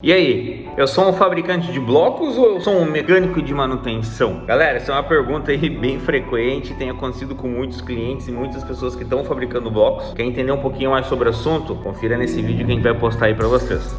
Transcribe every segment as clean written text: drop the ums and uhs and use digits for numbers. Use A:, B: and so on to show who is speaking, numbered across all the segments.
A: E aí, eu sou um fabricante de blocos ou eu sou um mecânico de manutenção? Galera, essa é uma pergunta aí bem frequente, tem acontecido com muitos clientes e muitas pessoas que estão fabricando blocos. Quer entender um pouquinho mais sobre o assunto? Confira nesse vídeo que a gente vai postar aí para vocês.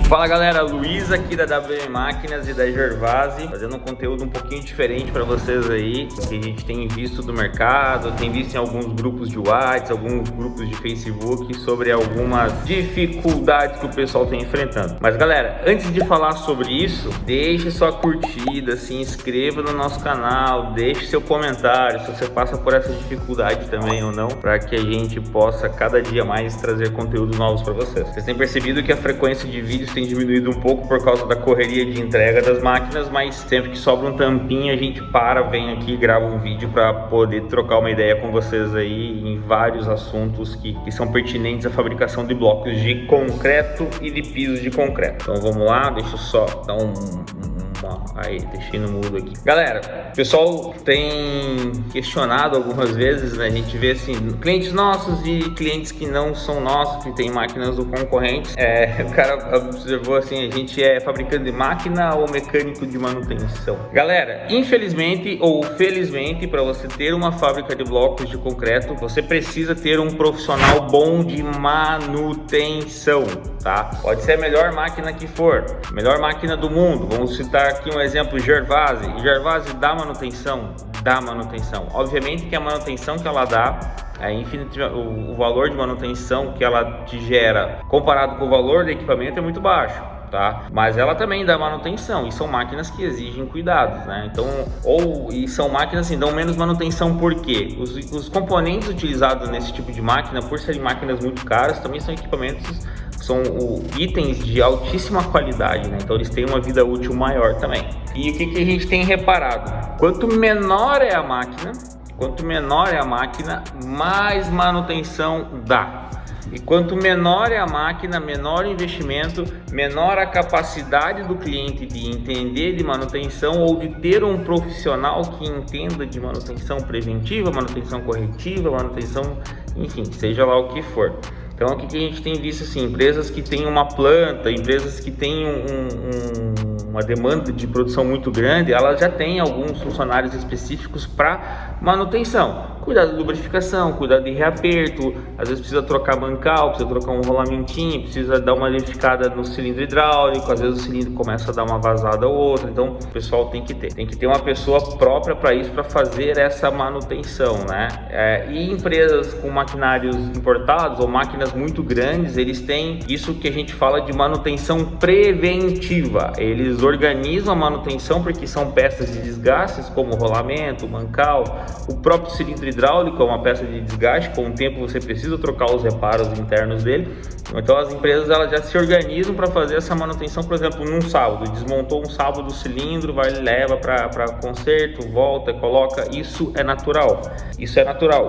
A: Fala galera, Luiz aqui da WM Máquinas e da Gervasi, fazendo um conteúdo um pouquinho diferente para vocês aí, que a gente tem visto do mercado, tem visto em alguns grupos de WhatsApp, alguns grupos de Facebook, sobre algumas dificuldades que o pessoal tem enfrentando. Mas galera, antes de falar sobre isso, deixe sua curtida, se inscreva no nosso canal, deixe seu comentário se você passa por essa dificuldade também ou não, para que a gente possa cada dia mais trazer conteúdos novos para vocês. Vocês têm percebido que a frequência de vídeos tem diminuído um pouco por causa da correria de entrega das máquinas, mas sempre que sobra um tampinho a gente vem aqui e grava um vídeo para poder trocar uma ideia com vocês aí em vários assuntos que são pertinentes à fabricação de blocos de concreto e de pisos de concreto. Então vamos lá, deixa eu só dar aí, deixei no mudo aqui. Galera, o pessoal tem questionado algumas vezes, né? A gente vê assim, clientes nossos e clientes que não são nossos, que tem máquinas do concorrente. O cara observou assim, a gente é fabricante de máquina ou mecânico de manutenção? Galera, infelizmente ou felizmente, para você ter uma fábrica de blocos de concreto, você precisa ter um profissional bom de manutenção, tá? Pode ser a melhor máquina que for, melhor máquina do mundo. Vamos citar aqui um exemplo, Gervasi. Gervasi dá manutenção? Dá manutenção. Obviamente que a manutenção que ela dá, o valor de manutenção que ela te gera comparado com o valor do equipamento é muito baixo, tá? Mas ela também dá manutenção e são máquinas que exigem cuidados, né? Então, e são máquinas assim, dão menos manutenção porque os componentes utilizados nesse tipo de máquina, por serem máquinas muito caras, também são equipamentos, são itens de altíssima qualidade, né? Então eles têm uma vida útil maior também. E o que a gente tem reparado? Quanto menor é a máquina, mais manutenção dá. E quanto menor é a máquina, menor o investimento, menor a capacidade do cliente de entender de manutenção ou de ter um profissional que entenda de manutenção preventiva, manutenção corretiva, manutenção, enfim, seja lá o que for. Então, o que a gente tem visto assim, empresas que têm uma planta, empresas que têm uma demanda de produção muito grande, elas já têm alguns funcionários específicos para manutenção. Cuidado de lubrificação, cuidado de reaperto, às vezes precisa trocar bancal, precisa trocar um rolamentinho, precisa dar uma verificada no cilindro hidráulico, às vezes o cilindro começa a dar uma vazada ou outra, então o pessoal tem que ter uma pessoa própria para isso, para fazer essa manutenção, né? E empresas com maquinários importados ou máquinas muito grandes, eles têm isso que a gente fala de manutenção preventiva. Eles organizam a manutenção porque são peças de desgastes como o rolamento, o mancal, o próprio cilindro hidráulico é uma peça de desgaste, com o tempo você precisa trocar os reparos internos dele. Então as empresas elas já se organizam para fazer essa manutenção, por exemplo, num sábado, desmontou um sábado o cilindro, leva para conserto, volta, coloca. Isso é natural,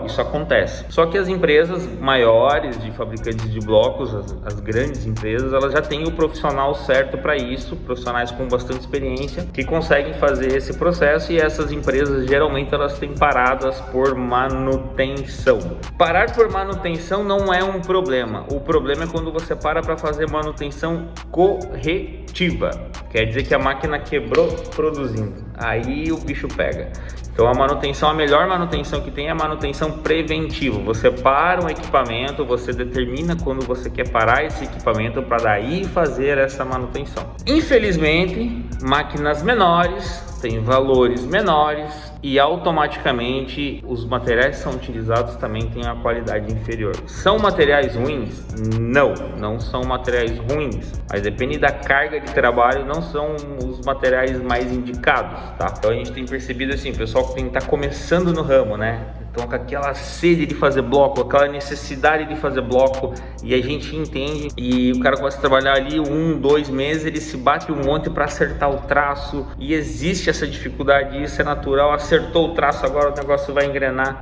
A: isso acontece. Só que as empresas maiores de fabricantes de blocos, as grandes empresas, elas já têm o profissional certo para isso, profissionais com bastante experiência que conseguem fazer esse processo, e essas empresas geralmente elas têm paradas por manutenção. Parar por manutenção não é um problema, o problema é quando você para fazer manutenção corretiva, quer dizer que a máquina quebrou produzindo, aí o bicho pega. Então a melhor manutenção que tem é a manutenção preventiva. Você para um equipamento, você determina quando você quer parar esse equipamento para daí fazer essa manutenção. Infelizmente, máquinas menores têm valores menores e automaticamente os materiais que são utilizados também têm uma qualidade inferior. São materiais ruins? Não são materiais ruins, mas depende da carga de trabalho, não são os materiais mais indicados, tá? Então a gente tem percebido assim, o pessoal que está começando no ramo, né? Então com aquela sede de fazer bloco, aquela necessidade de fazer bloco, e a gente entende, e o cara começa a trabalhar ali 2 meses, ele se bate um monte para acertar o traço, e existe essa dificuldade, isso é natural. Acertou o traço, agora o negócio vai engrenar,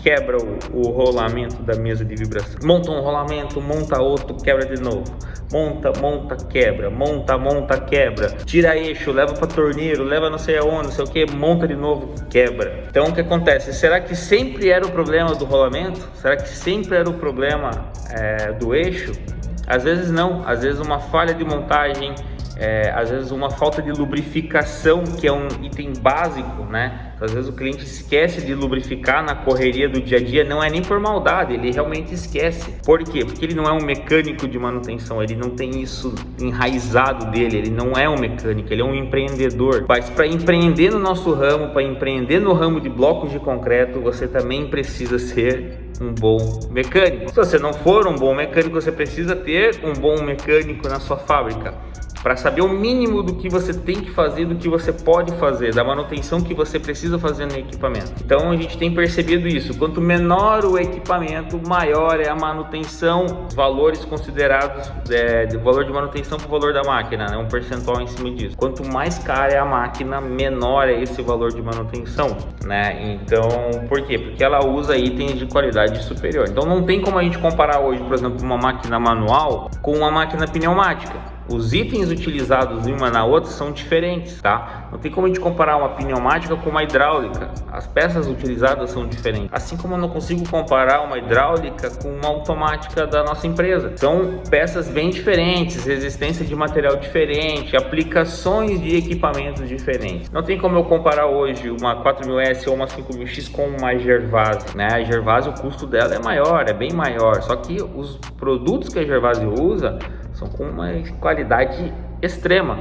A: quebra o rolamento da mesa de vibração, monta um rolamento, monta outro, quebra de novo, monta, quebra, monta, quebra, tira eixo, leva para torneiro, leva não sei aonde, não sei o que, monta de novo, quebra. Então o que acontece? Será que sempre sempre era o problema do rolamento? Será que sempre era o problema do eixo? Às vezes não, às vezes uma falha de montagem, às vezes uma falta de lubrificação, que é um item básico, né? Às vezes o cliente esquece de lubrificar na correria do dia a dia, não é nem por maldade, ele realmente esquece. Por quê? Porque ele não é um mecânico de manutenção, ele não tem isso enraizado dele, ele não é um mecânico, ele é um empreendedor. Mas para empreender no nosso ramo, para empreender no ramo de blocos de concreto, você também precisa ser um bom mecânico. Se você não for um bom mecânico, você precisa ter um bom mecânico na sua fábrica, para saber o mínimo do que você tem que fazer, do que você pode fazer, da manutenção que você precisa fazer no equipamento. Então a gente tem percebido isso, quanto menor o equipamento, maior é a manutenção, os valores considerados do valor de manutenção para o valor da máquina, né? Um percentual em cima disso. Quanto mais cara é a máquina, menor é esse valor de manutenção, né? Então, por quê? Porque ela usa itens de qualidade superior. Então não tem como a gente comparar hoje, por exemplo, uma máquina manual com uma máquina pneumática. Os itens utilizados uma na outra são diferentes, tá? Não tem como a gente comparar uma pneumática com uma hidráulica. As peças utilizadas são diferentes. Assim como eu não consigo comparar uma hidráulica com uma automática da nossa empresa. São peças bem diferentes, resistência de material diferente, aplicações de equipamentos diferentes. Não tem como eu comparar hoje uma 4000S ou uma 5000X com uma Gervase, né? A Gervase, o custo dela é maior, é bem maior. Só que os produtos que a Gervase usa são com uma qualidade extrema,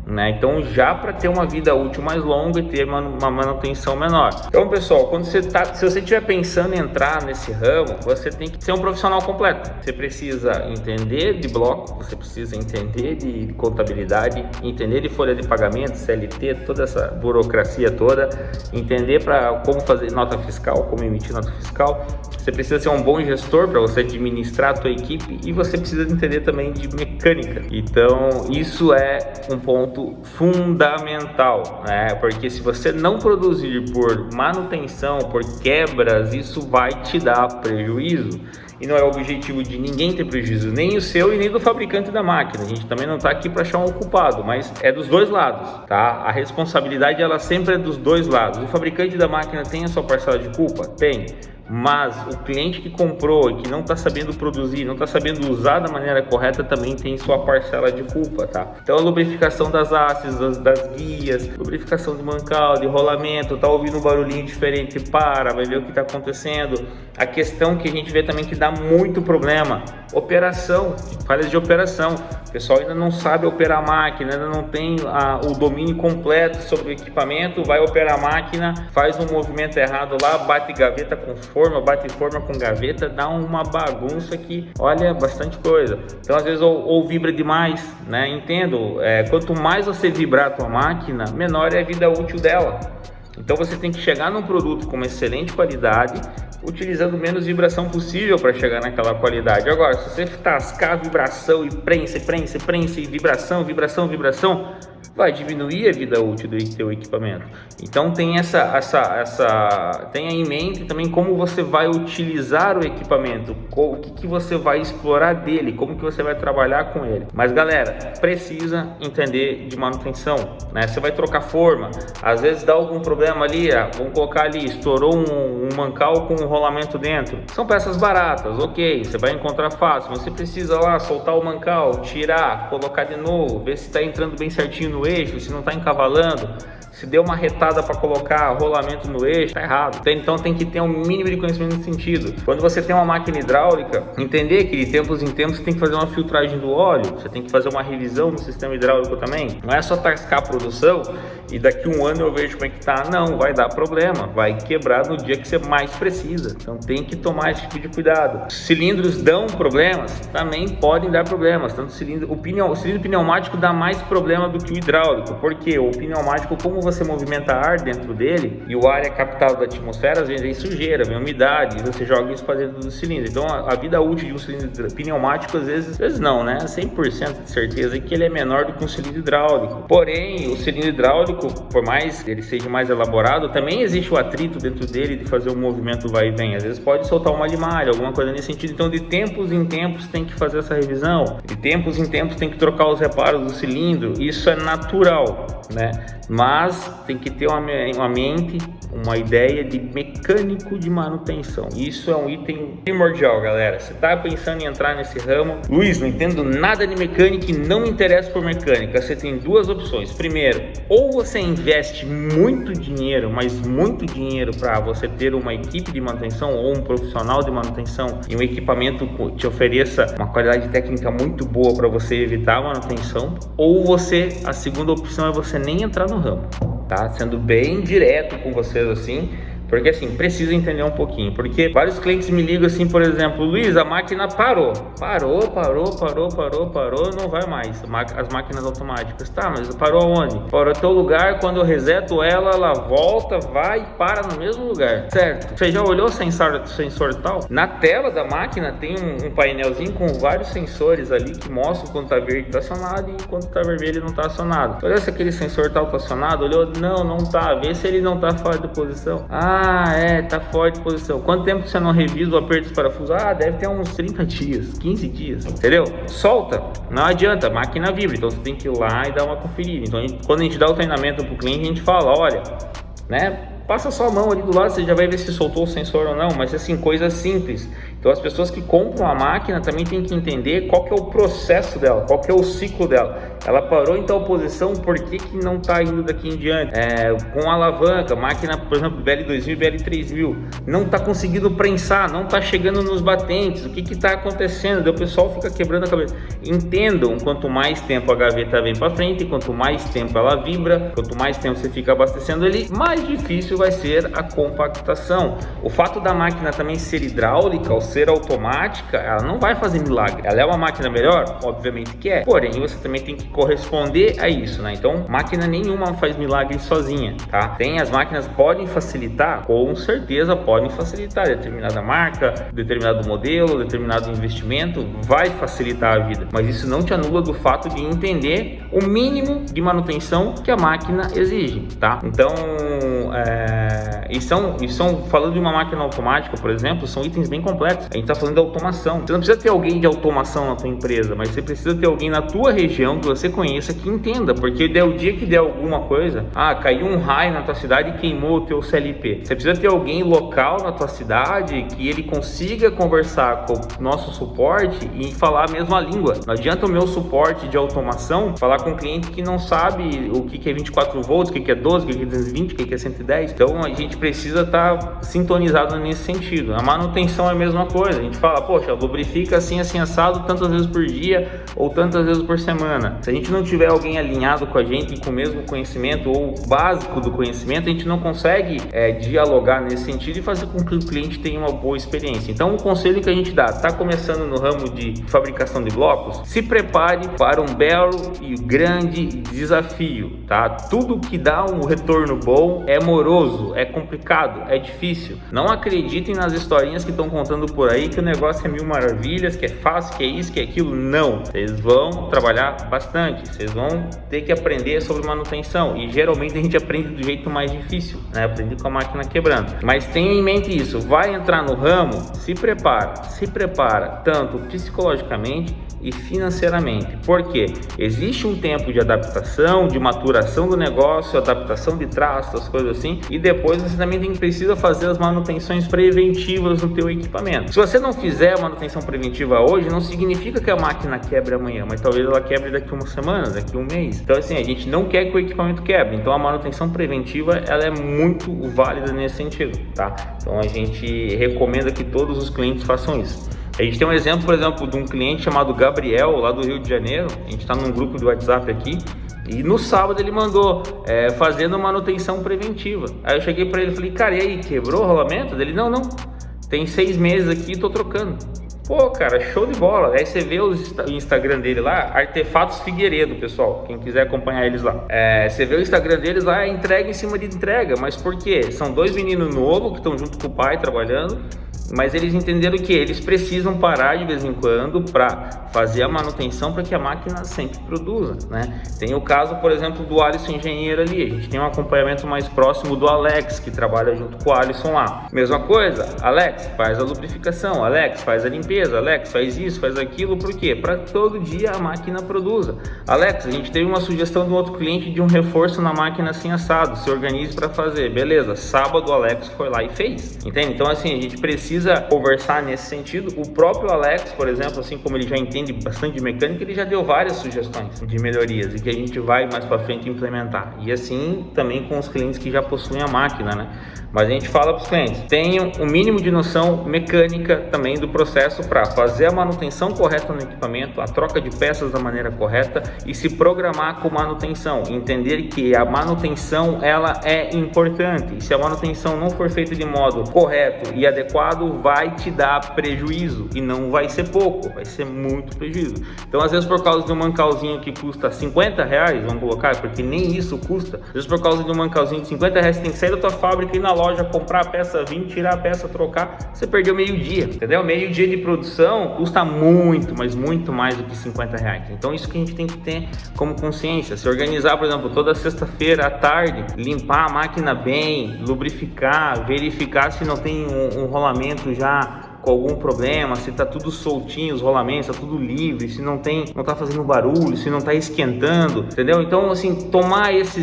A: né? Então já para ter uma vida útil mais longa e ter uma manutenção menor. Então pessoal, se você estiver pensando em entrar nesse ramo, você tem que ser um profissional completo. Você precisa entender de bloco, você precisa entender de contabilidade, entender de folha de pagamento, CLT, toda essa burocracia toda, entender para como fazer nota fiscal, como emitir nota fiscal. Você precisa ser um bom gestor para você administrar a tua equipe e você precisa entender também de mecânica. Então isso é um ponto fundamental, né? Porque se você não produzir por manutenção, por quebras, isso vai te dar prejuízo. E não é o objetivo de ninguém ter prejuízo, nem o seu e nem do fabricante da máquina. A gente também não está aqui para achar um culpado, mas é dos dois lados, tá? A responsabilidade ela sempre é dos dois lados. O fabricante da máquina tem a sua parcela de culpa? Tem. Mas o cliente que comprou e que não está sabendo produzir, não está sabendo usar da maneira correta, também tem sua parcela de culpa, tá? Então a lubrificação das hastes, das guias, lubrificação de mancal, de rolamento, tá ouvindo um barulhinho diferente, vai ver o que está acontecendo. A questão que a gente vê também que dá muito problema, operação, falhas de operação. O pessoal ainda não sabe operar a máquina, ainda não tem o domínio completo sobre o equipamento, vai operar a máquina, faz um movimento errado lá, bate gaveta com forma, bate forma com gaveta, dá uma bagunça que, olha, bastante coisa. Então às vezes ou vibra demais, né? Entendo, quanto mais você vibrar a tua máquina, menor é a vida útil dela. Então você tem que chegar num produto com uma excelente qualidade, utilizando menos vibração possível para chegar naquela qualidade. Agora, se você tascar vibração e prensa e vibração, vai diminuir a vida útil do teu equipamento. Então tenha em mente também como você vai utilizar o equipamento, o que você vai explorar dele, como que você vai trabalhar com ele. Mas galera, precisa entender de manutenção, né? Você vai trocar forma, às vezes dá algum problema ali, vamos colocar ali, estourou um mancal com um rolamento dentro. São peças baratas, ok, você vai encontrar fácil, mas você precisa lá soltar o mancal, tirar, colocar de novo, ver se está entrando bem certinho no eixo, se não está encavalando, se deu uma retada para colocar rolamento no eixo, tá errado. Então tem que ter um mínimo de conhecimento nesse sentido. Quando você tem uma máquina hidráulica, entender que de tempos em tempos você tem que fazer uma filtragem do óleo, você tem que fazer uma revisão no sistema hidráulico também. Não é só tascar a produção e daqui um ano eu vejo como é que tá. Não, vai dar problema, vai quebrar no dia que você mais precisa. Então tem que tomar esse tipo de cuidado. Cilindros dão problemas? Também podem dar problemas. Tanto o cilindro pneumático dá mais problema do que o hidráulico. Porque o pneumático, como você movimenta ar dentro dele e o ar é captado da atmosfera, às vezes vem sujeira, vem umidade, e você joga isso para dentro do cilindro. Então a vida útil de um cilindro pneumático às vezes não, né? 100% de certeza que ele é menor do que um cilindro hidráulico. Porém, o cilindro hidráulico hidráulico, por mais que ele seja mais elaborado, também existe o atrito dentro dele de fazer o movimento vai e vem. Às vezes pode soltar uma limalha, alguma coisa nesse sentido. Então, de tempos em tempos tem que fazer essa revisão. De tempos em tempos tem que trocar os reparos do cilindro. Isso é natural, né? Mas tem que ter uma mente, uma ideia de mecânico de manutenção. Isso é um item primordial, galera. Você tá pensando em entrar nesse ramo? Luiz, não entendo nada de mecânica e não me interesso por mecânica. Você tem duas opções. Primeiro, ou você investe muito dinheiro, mas muito dinheiro para você ter uma equipe de manutenção ou um profissional de manutenção e um equipamento que te ofereça uma qualidade técnica muito boa para você evitar a manutenção, ou a segunda opção é você nem entrar no ramo, tá? Sendo bem direto com vocês assim, porque assim, precisa entender um pouquinho, porque vários clientes me ligam assim, por exemplo, Luiz, a máquina parou, não vai mais, as máquinas automáticas, tá, mas parou aonde? Parou em teu lugar, quando eu reseto ela volta, vai e para no mesmo lugar, certo? Você já olhou o sensor tal? Na tela da máquina tem um painelzinho com vários sensores ali que mostram quando tá verde tá acionado e quando tá vermelho não tá acionado. Olha se aquele sensor tal tá acionado, olhou, não tá, vê se ele não tá fora de posição. Tá fora de posição. Quanto tempo você não revisa o aperto dos parafusos? Deve ter uns 30 dias, 15 dias, entendeu? Solta, não adianta, a máquina vibra, então você tem que ir lá e dar uma conferida. Então quando a gente dá o treinamento pro cliente, a gente fala, olha, né, passa só a mão ali do lado, você já vai ver se soltou o sensor ou não, mas assim, coisa simples. Então as pessoas que compram a máquina também tem que entender qual que é o processo dela, qual que é o ciclo dela. Ela parou em tal posição, por que não está indo daqui em diante? Com alavanca, máquina, por exemplo, BL2000 e BL3000, não está conseguindo prensar, não está chegando nos batentes, o que está acontecendo? Daí o pessoal fica quebrando a cabeça. Entendam, quanto mais tempo a gaveta vem para frente, quanto mais tempo ela vibra, quanto mais tempo você fica abastecendo ele, mais difícil vai ser a compactação. O fato da máquina também ser hidráulica, ou ser automática, ela não vai fazer milagre. Ela é uma máquina melhor? Obviamente que é. Porém, você também tem que corresponder a isso, né? Então, máquina nenhuma faz milagre sozinha, tá? As máquinas podem facilitar? Com certeza podem facilitar. Determinada marca, determinado modelo, determinado investimento vai facilitar a vida. Mas isso não te anula do fato de entender o mínimo de manutenção que a máquina exige, tá? Então, falando de uma máquina automática, por exemplo, são itens bem complexos. A gente está falando de automação. Você não precisa ter alguém de automação na tua empresa, mas você precisa ter alguém na tua região que você conheça, que entenda, porque o dia que der alguma coisa, caiu um raio na tua cidade e queimou o teu CLP. Você precisa ter alguém local na tua cidade que ele consiga conversar com o nosso suporte e falar a mesma língua. Não adianta o meu suporte de automação falar com um cliente que não sabe o que é 24 volts, o que é 12, o que é 220, o que é 110. Então a gente precisa estar sintonizado nesse sentido. A manutenção é a mesma coisa. A gente fala, poxa, lubrifica assim assado tantas vezes por dia ou tantas vezes por semana. Se a gente não tiver alguém alinhado com a gente e com o mesmo conhecimento ou básico do conhecimento, a gente não consegue dialogar nesse sentido e fazer com que o cliente tenha uma boa experiência. Então o conselho que a gente dá, está começando no ramo de fabricação de blocos, se prepare para um belo e grande desafio, tá? Tudo que dá um retorno bom é moroso, é complicado, é difícil. Não acreditem nas historinhas que estão contando por aí que o negócio é mil maravilhas, que é fácil, que é isso, que é aquilo. Não, vocês vão trabalhar bastante, vocês vão ter que aprender sobre manutenção e geralmente a gente aprende do jeito mais difícil, né? Aprende com a máquina quebrando. Mas tenha em mente isso, vai entrar no ramo, se prepara tanto psicologicamente e financeiramente, porque existe um tempo de adaptação, de maturação do negócio, adaptação de traços, as coisas assim, e depois você também precisa fazer as manutenções preventivas no teu equipamento. Se você não fizer a manutenção preventiva hoje, não significa que a máquina quebre amanhã, mas talvez ela quebre daqui uma semana, daqui um mês. Então assim, a gente não quer que o equipamento quebre, então a manutenção preventiva ela é muito válida nesse sentido, tá? Então a gente recomenda que todos os clientes façam isso. A gente tem um exemplo, por exemplo, de um cliente chamado Gabriel, lá do Rio de Janeiro. A gente está num grupo do WhatsApp aqui. E no sábado ele mandou fazendo manutenção preventiva. Aí eu cheguei para ele e falei, cara, e aí, quebrou o rolamento? Ele, não, tem 6 meses aqui e tô trocando. Pô, cara, show de bola. Aí você vê o Instagram dele lá, Artefatos Figueiredo, pessoal, quem quiser acompanhar eles lá. Você vê o Instagram deles lá, entrega em cima de entrega. Mas por quê? São 2 meninos novos que estão junto com o pai trabalhando. mas eles entenderam que eles precisam parar de vez em quando para fazer a manutenção para que a máquina sempre produza, né? Tem o caso, por exemplo, do Alisson engenheiro ali, a gente tem um acompanhamento mais próximo do Alex, que trabalha junto com o Alisson lá. Mesma coisa, Alex faz a lubrificação, Alex faz a limpeza, Alex faz isso, faz aquilo, por quê? Para todo dia a máquina produza. Alex, a gente teve uma sugestão de um outro cliente de um reforço na máquina assim assado, se organize para fazer, beleza, sábado o Alex foi lá e fez, entende? Então assim, a gente precisa conversar nesse sentido. O próprio Alex, por exemplo, assim como ele já entende bastante de mecânica, ele já deu várias sugestões de melhorias e que a gente vai mais para frente implementar, e assim também com os clientes que já possuem a máquina, né? Mas a gente fala para os clientes, tenham um mínimo de noção mecânica também do processo para fazer a manutenção correta no equipamento, a troca de peças da maneira correta e se programar com manutenção, entender que a manutenção ela é importante, e se a manutenção não for feita de modo correto e adequado, vai te dar prejuízo, e não vai ser pouco, vai ser muito prejuízo. Então às vezes por causa de um mancalzinho que custa 50 reais, vamos colocar, porque nem isso custa, às vezes por causa de um mancalzinho de 50 reais, você tem que sair da tua fábrica e ir na loja, comprar a peça, vir, tirar a peça, trocar, você perdeu meio dia, entendeu? Meio dia de produção custa muito, mas muito mais do que 50 reais. Então isso que a gente tem que ter como consciência, se organizar, por exemplo, toda sexta-feira à tarde, limpar a máquina bem, lubrificar, verificar se não tem um rolamento já com algum problema, se tá tudo soltinho, os rolamentos, tá tudo livre, se não tá fazendo barulho, se não tá esquentando, entendeu? Então, assim,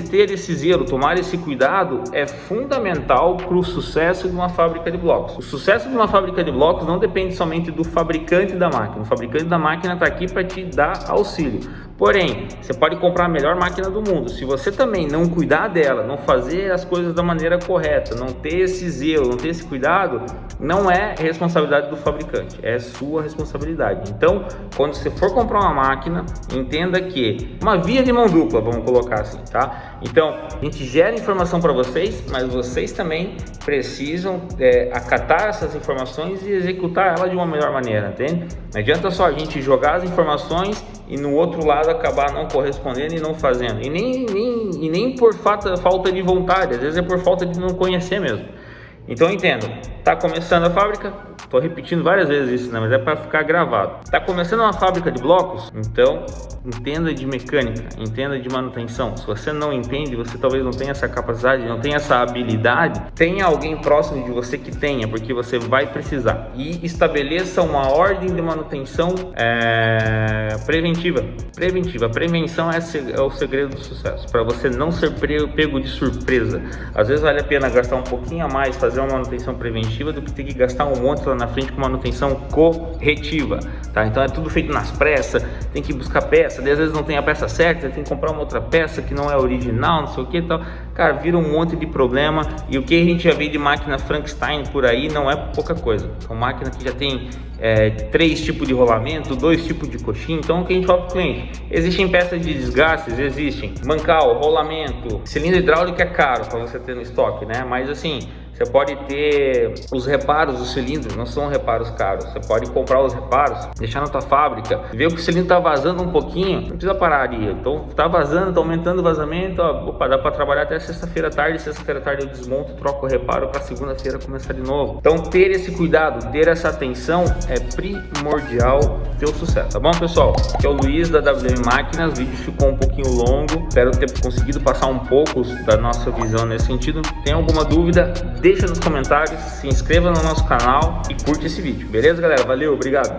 A: ter esse zelo, tomar esse cuidado é fundamental para o sucesso de uma fábrica de blocos. O sucesso de uma fábrica de blocos não depende somente do fabricante da máquina. O fabricante da máquina tá aqui para te dar auxílio. Porém, você pode comprar a melhor máquina do mundo. Se você também não cuidar dela, não fazer as coisas da maneira correta, não ter esse zelo, não ter esse cuidado, não é responsabilidade do fabricante, é sua responsabilidade. Então, quando você for comprar uma máquina, entenda que uma via de mão dupla, vamos colocar assim, tá? Então, a gente gera informação para vocês, mas vocês também precisam acatar essas informações e executar ela de uma melhor maneira, entende? Não adianta só a gente jogar as informações e no outro lado acabar não correspondendo e não fazendo, e nem por falta de vontade, às vezes é por falta de não conhecer mesmo. Então entendo, tá começando a fábrica, tô repetindo várias vezes isso, né? Mas é para ficar gravado. Tá começando uma fábrica de blocos, então entenda de mecânica, entenda de manutenção. Se você não entende, você talvez não tenha essa capacidade, não tenha essa habilidade, tenha alguém próximo de você que tenha, porque você vai precisar. E estabeleça uma ordem de manutenção preventiva. A prevenção é o segredo do sucesso, para você não ser pego de surpresa. Às vezes vale a pena gastar um pouquinho a mais, fazer uma manutenção preventiva, do que ter que gastar um monte lá na frente com manutenção corretiva, tá? Então é tudo feito nas pressas, tem que buscar peça, às vezes não tem a peça certa, tem que comprar uma outra peça que não é original, não sei o que e tal. Cara, vira um monte de problema, e o que a gente já vê de máquina Frankenstein por aí não é pouca coisa. São máquinas que já tem 3 tipos de rolamento, 2 tipos de coxinha. Então o que a gente fala para o cliente? Existem peças de desgastes, existem mancal, rolamento, cilindro hidráulico é caro para você ter no estoque, né? Mas assim, você pode ter os reparos do cilindro, não são reparos caros. Você pode comprar os reparos, deixar na tua fábrica, ver que o cilindro tá vazando um pouquinho, não precisa parar ali. Então tá vazando, tá aumentando o vazamento, opa, dá para trabalhar até sexta-feira à tarde. Sexta-feira à tarde eu desmonto, troco o reparo para segunda-feira começar de novo. Então ter esse cuidado, ter essa atenção é primordial ter o sucesso, tá bom, pessoal? Aqui é o Luiz da WM Máquinas. O vídeo ficou um pouquinho longo, espero ter conseguido passar um pouco da nossa visão nesse sentido. Tem alguma dúvida? Deixa nos comentários, se inscreva no nosso canal e curte esse vídeo, beleza, galera? Valeu, obrigado!